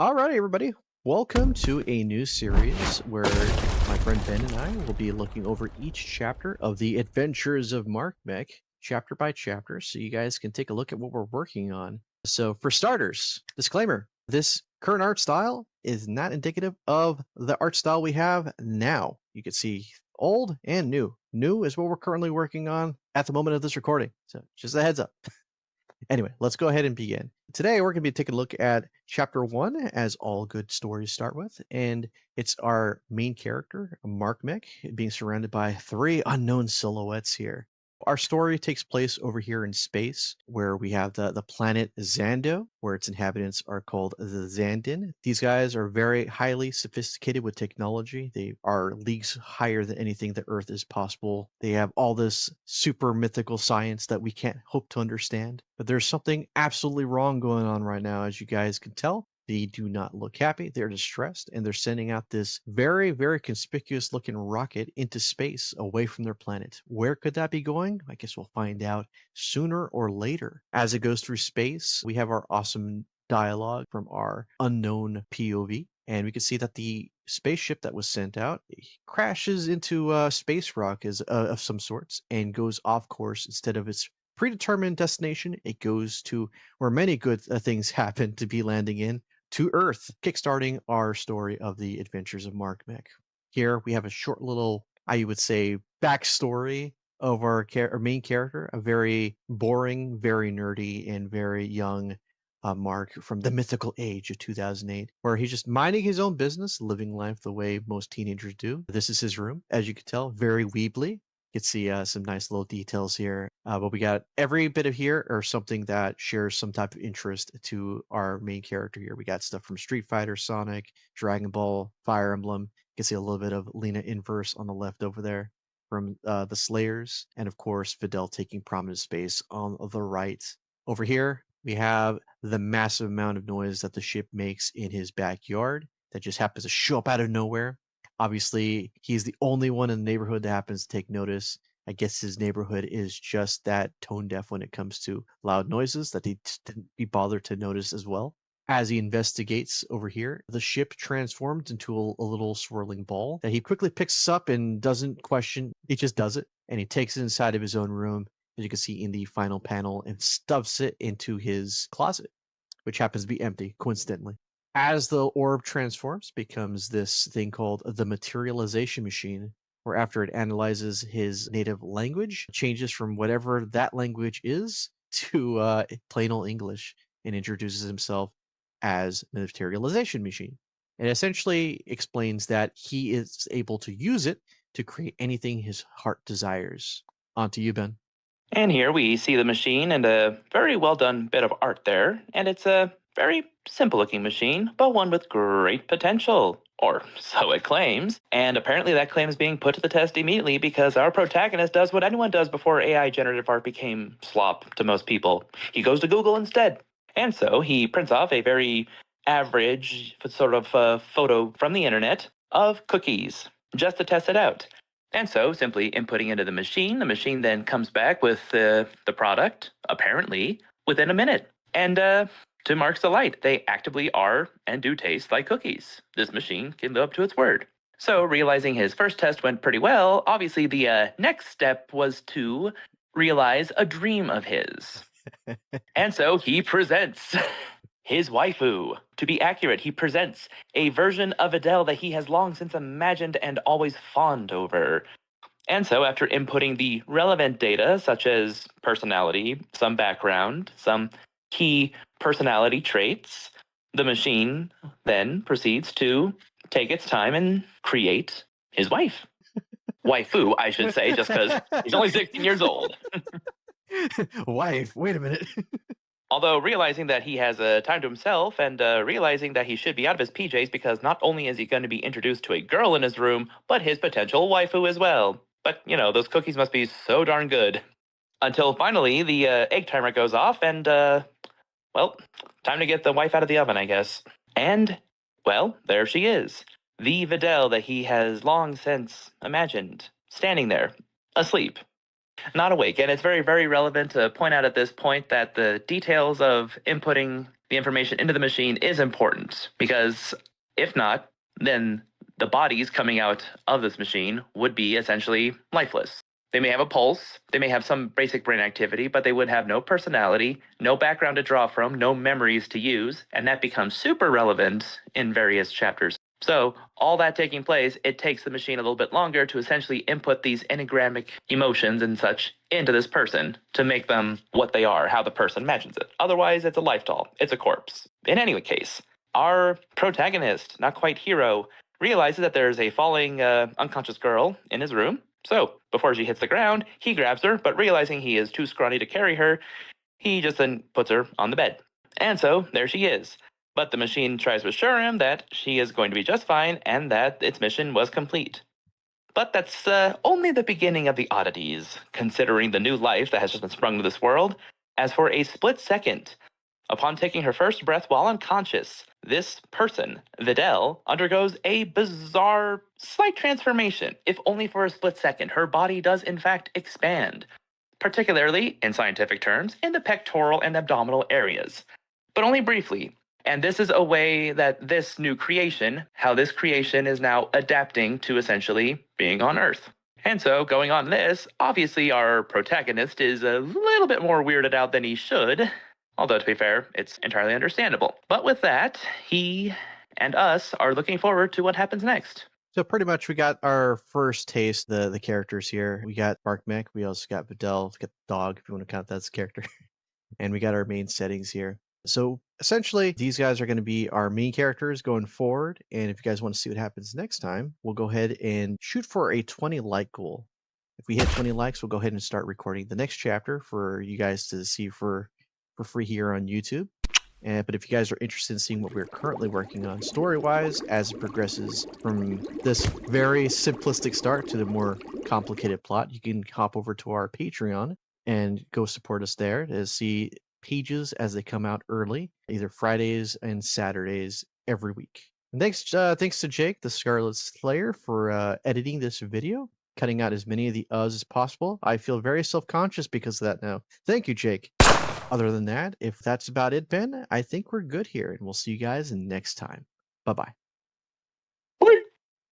Alright, everybody. Welcome to a new series where my friend Ben and I will be looking over each chapter of the Adventures of Mark Mech, chapter by chapter, so you guys can take a look at what we're working on. So, for starters, disclaimer this current art style is not indicative of the art style we have now. You can see old and new. New is what we're currently working on at the moment of this recording. So, just a heads up. Anyway, let's go ahead and begin. Today, we're going to be taking a look at chapter one, as all good stories start with, and it's our main character, Mark Mech, being surrounded by three unknown silhouettes here. Our story takes place over here in space, where we have the planet Xando, where its inhabitants are called the Xandin. These guys are very highly sophisticated with technology. They are leagues higher than anything that Earth is possible. They have all this super mythical science that we can't hope to understand. But there's something absolutely wrong going on right now, as you guys can tell. They do not look happy. They're distressed, and they're sending out this very, very conspicuous looking rocket into space away from their planet. Where could that be going? I guess we'll find out sooner or later. As it goes through space, we have our awesome dialogue from our unknown POV, and we can see that the spaceship that was sent out crashes into a space rock of some sorts and goes off course. Instead of its predetermined destination, it goes to where many good things happen to be landing in, to Earth, kickstarting our story of the adventures of Mark Mech. Here we have a short little, I would say, backstory of our main character, a very boring, very nerdy, and very young Mark from the mythical age of 2008, where he's just minding his own business, living life the way most teenagers do. This is his room, as you can tell, very weebly. You can see some nice little details here. But we got every bit of here or something that shares some type of interest to our main character here. We got stuff from Street Fighter, Sonic, Dragon Ball, Fire Emblem. You can see a little bit of Lena Inverse on the left over there from the Slayers. And of course, Fidel taking prominent space on the right. Over here, we have the massive amount of noise that the ship makes in his backyard that just happens to show up out of nowhere. Obviously, he's the only one in the neighborhood that happens to take notice. I guess his neighborhood is just that tone deaf when it comes to loud noises that he didn't be bothered to notice as well. As he investigates over here, the ship transforms into a little swirling ball that he quickly picks up and doesn't question. He just does it, and he takes it inside of his own room, as you can see in the final panel, and stuffs it into his closet, which happens to be empty, coincidentally. As the orb transforms, becomes this thing called the materialization machine, where after it analyzes his native language, changes from whatever that language is to plain old English, and introduces himself as the materialization machine. It essentially explains that he is able to use it to create anything his heart desires. On to you, Ben. And here we see the machine and a very well done bit of art there, and it's a very simple looking machine, but one with great potential. Or so it claims. And apparently that claim is being put to the test immediately because our protagonist does what anyone does before AI generative art became slop to most people. He goes to Google instead. And so he prints off a very average sort of photo from the internet of cookies just to test it out. And so, simply inputting into the machine then comes back with the product, apparently, within a minute. And to Mark's delight, they actively are and do taste like cookies. This machine can live up to its word. So, realizing his first test went pretty well, obviously the next step was to realize a dream of his. And so he presents his waifu. To be accurate, he presents a version of Adele that he has long since imagined and always fawned over. And so, after inputting the relevant data, such as personality, some background, some key personality traits, the machine then proceeds to take its time and create his wife. Waifu, I should say, just because he's only 16 years old. Wife, wait a minute. Although realizing that he has time to himself and realizing that he should be out of his PJs because not only is he going to be introduced to a girl in his room, but his potential waifu as well. But, you know, those cookies must be so darn good. Until finally the egg timer goes off and, well, time to get the wife out of the oven, I guess. And, well, there she is. The Videl that he has long since imagined, standing there, asleep. Not awake. And it's very, very relevant to point out at this point that the details of inputting the information into the machine is important because if not, then the bodies coming out of this machine would be essentially lifeless. They may have a pulse, they may have some basic brain activity, but they would have no personality, no background to draw from, no memories to use, and that becomes super relevant in various chapters. So, all that taking place, it takes the machine a little bit longer to essentially input these enigrammic emotions and such into this person to make them what they are, how the person imagines it. Otherwise, it's a life doll, it's a corpse. In any case, our protagonist, not quite hero, realizes that there's a falling unconscious girl in his room. So, before she hits the ground, he grabs her, but realizing he is too scrawny to carry her, he just then puts her on the bed. And so, there she is. But the machine tries to assure him that she is going to be just fine and that its mission was complete. But that's only the beginning of the oddities, considering the new life that has just been sprung to this world. As for a split second, upon taking her first breath while unconscious, this person, Videl, undergoes a bizarre, slight transformation. If only for a split second, her body does in fact expand, particularly, in scientific terms, in the pectoral and abdominal areas. But only briefly. And this is a way that this new creation, how this creation is now adapting to essentially being on Earth. And so, going on this, obviously our protagonist is a little bit more weirded out than he should. Although, to be fair, it's entirely understandable. But with that, he and us are looking forward to what happens next. So pretty much we got our first taste, the characters here. We got Mark Mech, we also got Videl, we got the dog, if you want to count that as a character. And we got our main settings here. So essentially, these guys are going to be our main characters going forward. And if you guys want to see what happens next time, we'll go ahead and shoot for a 20 like goal. If we hit 20 likes, we'll go ahead and start recording the next chapter for you guys to see for free here on YouTube. But if you guys are interested in seeing what we're currently working on story-wise as it progresses from this very simplistic start to the more complicated plot, you can hop over to our Patreon and go support us there to see pages as they come out early, either Fridays and Saturdays every week. And thanks to Jake, the Scarlet Slayer, for editing this video, cutting out as many of the uhs as possible. I feel very self-conscious because of that now. Thank you, Jake. Other than that, if that's about it, Ben, I think we're good here, and we'll see you guys next time. Bye-bye.